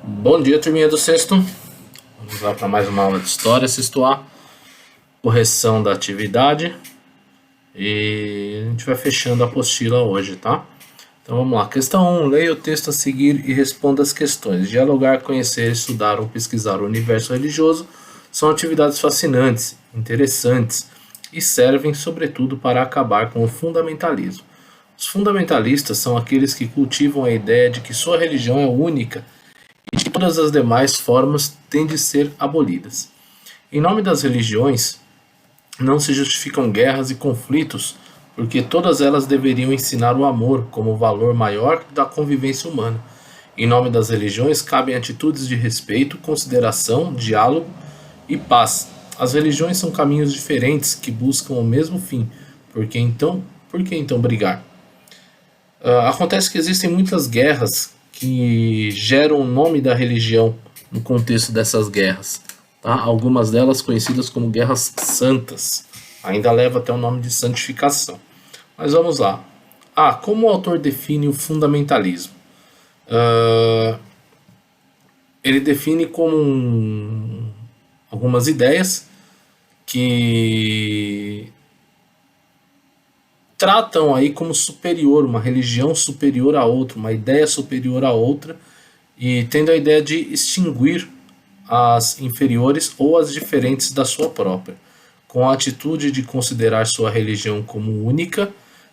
Bom dia, turminha do sexto. Vamos lá para mais uma aula de história, sexto A. Correção da atividade. E a gente vai fechando a apostila hoje, tá? Então vamos lá. Questão 1. Leia o texto a seguir e responda as questões. Dialogar, conhecer, estudar ou pesquisar o universo religioso são atividades fascinantes, interessantes e servem, sobretudo, para acabar com o fundamentalismo. Os fundamentalistas são aqueles que cultivam a ideia de que sua religião é única e de que todas as demais formas têm de ser abolidas. Em nome das religiões, não se justificam guerras e conflitos, porque todas elas deveriam ensinar o amor como o valor maior da convivência humana. Em nome das religiões, cabem atitudes de respeito, consideração, diálogo e paz. As religiões são caminhos diferentes que buscam o mesmo fim. Por que então brigar? Acontece que existem muitas guerras que geram o nome da religião no contexto dessas guerras. Tá? Algumas delas conhecidas como guerras santas. Ainda leva até o nome de santificação. Mas vamos lá. Como o autor define o fundamentalismo? Ele define como algumas ideias que tratam aí como superior, uma religião superior a outra, uma ideia superior a outra, e tendo a ideia de extinguir as inferiores ou as diferentes da sua própria, com a atitude de considerar sua religião como única,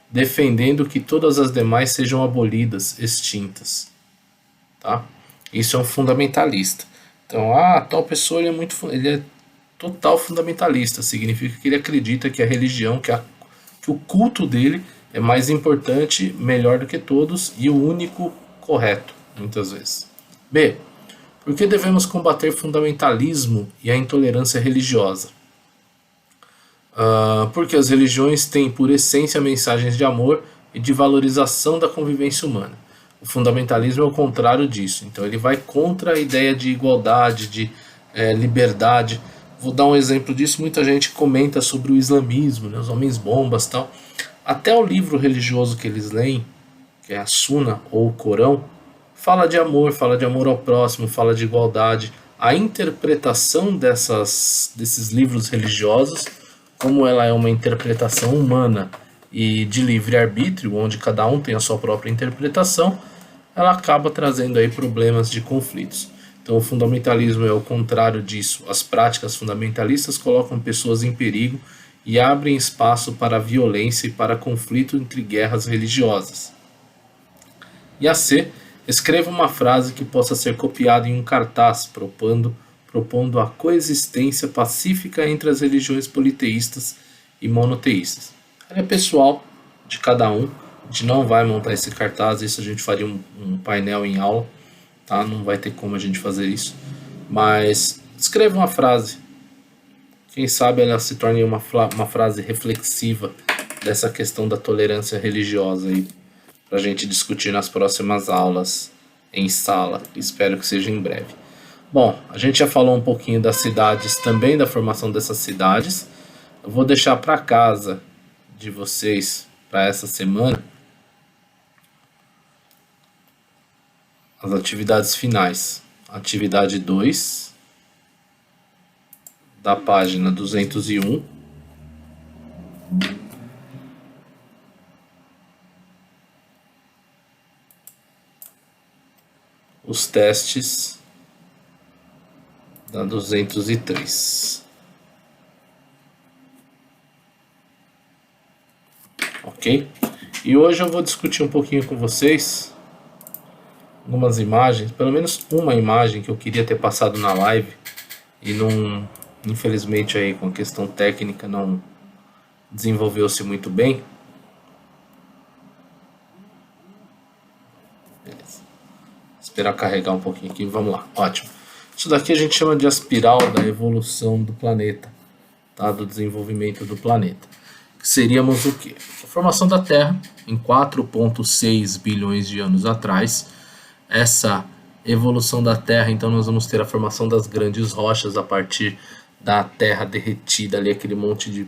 defendendo que todas as demais sejam abolidas, extintas. Tá? Isso é um fundamentalista. Então, tal pessoa ele é total fundamentalista, significa que ele acredita que a religião, que o culto dele é mais importante, melhor do que todos e o único correto, muitas vezes. B. Por que devemos combater fundamentalismo e a intolerância religiosa? Porque as religiões têm por essência mensagens de amor e de valorização da convivência humana. O fundamentalismo é o contrário disso. Então ele vai contra a ideia de igualdade, de liberdade. Vou dar um exemplo disso. Muita gente comenta sobre o islamismo, né, os homens bombas e tal. Até o livro religioso que eles leem, que é a Suna ou o Corão, fala de amor ao próximo, fala de igualdade. A interpretação desses livros religiosos, como ela é uma interpretação humana e de livre-arbítrio, onde cada um tem a sua própria interpretação, ela acaba trazendo aí problemas de conflitos. Então o fundamentalismo é o contrário disso. As práticas fundamentalistas colocam pessoas em perigo e abrem espaço para a violência e para conflito entre guerras religiosas. E a C. Escreva uma frase que possa ser copiada em um cartaz, propondo a coexistência pacífica entre as religiões politeístas e monoteístas. É pessoal de cada um. A gente não vai montar esse cartaz, isso a gente faria um painel em aula, tá? Não vai ter como a gente fazer isso. Mas escreva uma frase. Quem sabe ela se torne uma frase reflexiva dessa questão da tolerância religiosa aí, para a gente discutir nas próximas aulas em sala. Espero que seja em breve. Bom, a gente já falou um pouquinho das cidades, também da formação dessas cidades. Eu vou deixar para casa de vocês, para essa semana, as atividades finais. Atividade 2, da página 201. Os testes da 203. Ok? E hoje eu vou discutir um pouquinho com vocês algumas imagens, pelo menos uma imagem que eu queria ter passado na live e não, infelizmente aí com a questão técnica não desenvolveu-se muito bem. Beleza. Esperar carregar um pouquinho aqui, vamos lá, ótimo. Isso daqui a gente chama de espiral da evolução do planeta, tá? Do desenvolvimento do planeta. Seríamos o quê? A formação da Terra em 4,6 bilhões de anos atrás. Essa evolução da Terra, então nós vamos ter a formação das grandes rochas a partir da Terra derretida, ali aquele monte de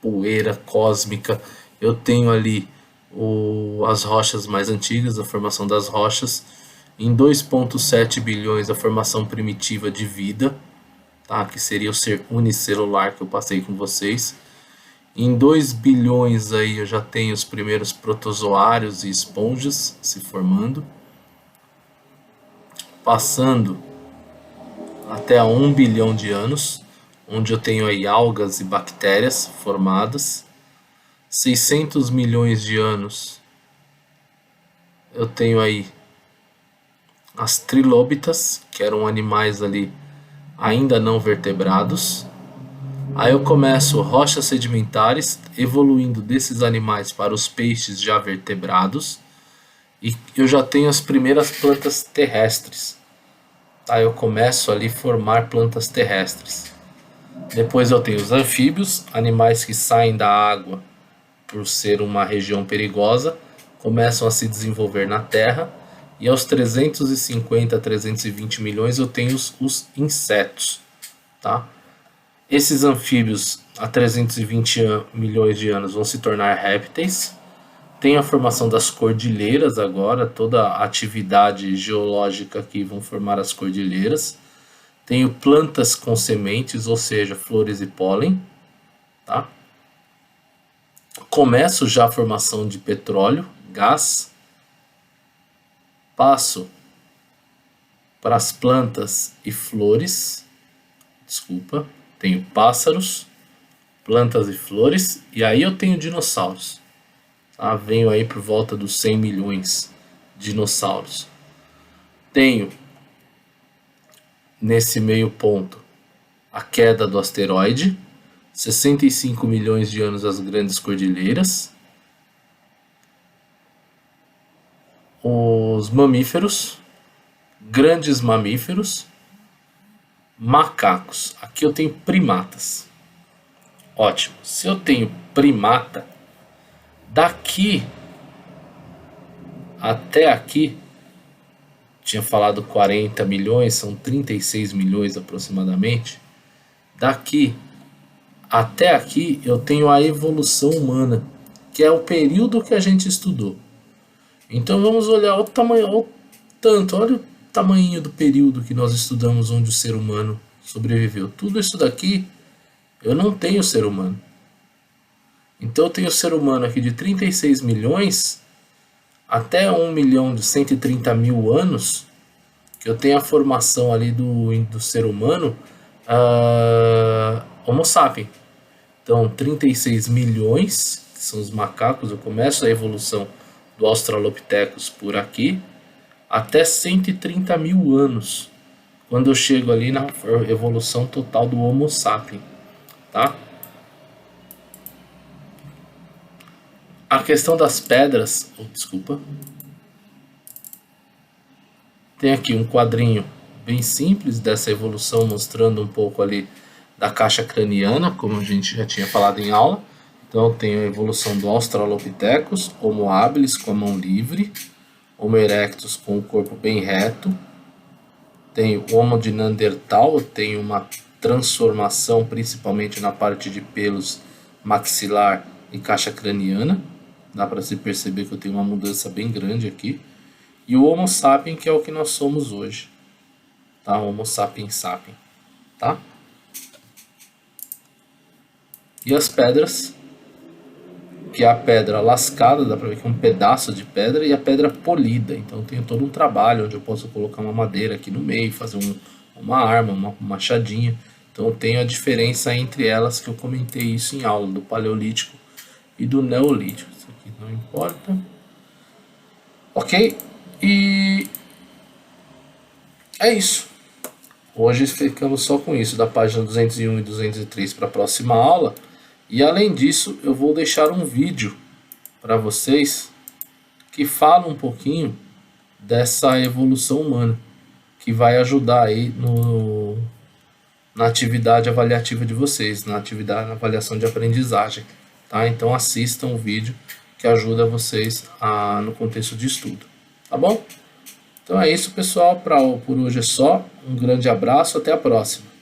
poeira cósmica. Eu tenho ali as rochas mais antigas, a formação das rochas, Em 2,7 bilhões a formação primitiva de vida, tá? Que seria o ser unicelular que eu passei com vocês. Em 2 bilhões aí eu já tenho os primeiros protozoários e esponjas se formando. Passando até a 1 bilhão de anos, onde eu tenho aí algas e bactérias formadas. 600 milhões de anos eu tenho aí as trilóbitas, que eram animais ali ainda não vertebrados. Aí eu começo rochas sedimentares, evoluindo desses animais para os peixes já vertebrados. E eu já tenho as primeiras plantas terrestres. Aí eu começo ali a formar plantas terrestres. Depois eu tenho os anfíbios, animais que saem da água por ser uma região perigosa, começam a se desenvolver na Terra. E aos 350, 320 milhões eu tenho os insetos, tá? Esses anfíbios a 320 milhões de anos vão se tornar répteis. Tem a formação das cordilheiras agora, toda a atividade geológica que vão formar as cordilheiras. Tenho plantas com sementes, ou seja, flores e pólen, tá? Começo já a formação de petróleo, gás. Passo para as plantas e flores. Desculpa. Tenho pássaros, plantas e flores, e aí eu tenho dinossauros. Tá? Venho aí por volta dos 100 milhões de dinossauros. Tenho, nesse meio ponto, a queda do asteroide, 65 milhões de anos as grandes cordilheiras, os mamíferos, grandes mamíferos, macacos. Aqui eu tenho primatas. Ótimo. Se eu tenho primata, daqui até aqui, tinha falado 40 milhões, são 36 milhões aproximadamente. Daqui até aqui eu tenho a evolução humana, que é o período que a gente estudou. Então vamos olhar o tamanho, olha o tamanho do período que nós estudamos onde o ser humano sobreviveu. Tudo isso daqui, eu não tenho ser humano. Então eu tenho ser humano aqui de 36 milhões até 1 milhão de 130 mil anos, que eu tenho a formação ali do ser humano, Homo sapiens. Então 36 milhões, que são os macacos, eu começo a evolução do Australopithecus por aqui, até 130 mil anos, quando eu chego ali na evolução total do Homo sapiens, tá? A questão das pedras, desculpa, tem aqui um quadrinho bem simples dessa evolução, mostrando um pouco ali da caixa craniana, como a gente já tinha falado em aula. Então eu tenho a evolução do Australopithecus, Homo habilis com a mão livre, Homo erectus com o corpo bem reto, tenho o Homo de Neandertal, eu tenho uma transformação principalmente na parte de pelos maxilar e caixa craniana, dá para se perceber que eu tenho uma mudança bem grande aqui, e o Homo sapiens, que é o que nós somos hoje, tá? Homo sapiens sapiens, tá? E as pedras, que é a pedra lascada, dá para ver que é um pedaço de pedra, e a pedra polida. Então tem todo um trabalho onde eu posso colocar uma madeira aqui no meio, fazer uma arma, uma machadinha. Então eu tenho a diferença entre elas, que eu comentei isso em aula, do Paleolítico e do Neolítico. Isso aqui não importa. Ok? E é isso. Hoje ficamos só com isso, da página 201 e 203 para a próxima aula. E além disso, eu vou deixar um vídeo para vocês que fala um pouquinho dessa evolução humana, que vai ajudar aí na atividade avaliativa de vocês, na avaliação de aprendizagem, tá? Então assistam o vídeo que ajuda vocês no contexto de estudo, tá bom? Então é isso, pessoal, por hoje é só. Um grande abraço, até a próxima.